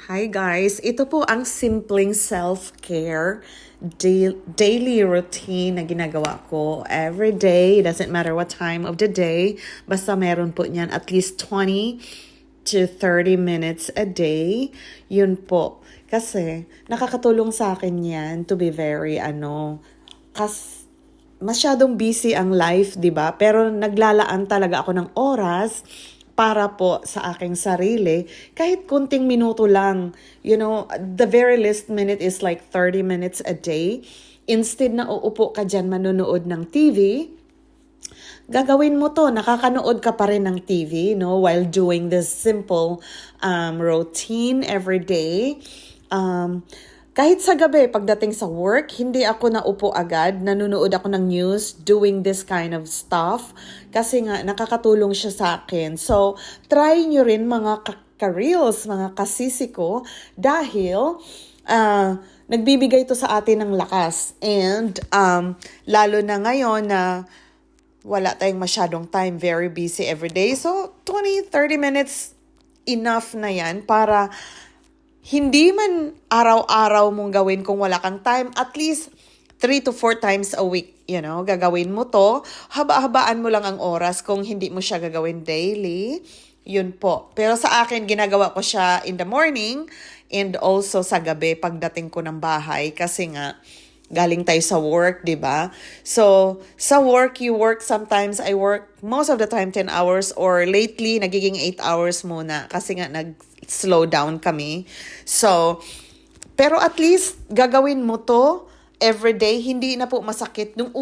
Hi guys, ito po ang simpleng self-care daily routine na ginagawa ko every day. Doesn't matter what time of the day. Basta meron po niyan at least 20 to 30 minutes a day. Yun po. Kasi nakakatulong sa akin yan to be very masyadong busy ang life, 'di ba? Pero naglalaan talaga ako ng oras para po sa aking sarili, kahit kunting minuto lang. You know, the very least minute is like 30 minutes a day. Instead na uupo ka dyan manonood ng TV, gagawin mo to, nakakanood ka pa rin ng TV, no, while doing this simple routine every day. Kahit sa gabi, pagdating sa work, hindi ako naupo agad. Nanonood ako ng news, doing this kind of stuff. Kasi nga, nakakatulong siya sa akin. So, try nyo rin mga ka-reels, mga kasisiko, dahil nagbibigay to sa atin ng lakas. And lalo na ngayon na wala tayong masyadong time, very busy every day. So, 20-30 minutes, enough na yan para hindi man araw-araw mong gawin kung wala kang time, at least 3 to 4 times a week, gagawin mo to. Haba-habaan mo lang ang oras kung hindi mo siya gagawin daily. Yun po. Pero sa akin, ginagawa ko siya in the morning and also sa gabi pagdating ko ng bahay. Kasi nga, galing tayo sa work, di ba? So, sa work, you work sometimes. I work most of the time 10 hours or lately, nagiging 8 hours muna kasi nga nag-slow down kami. So, pero at least, gagawin mo to every day. Hindi na po masakit. Nung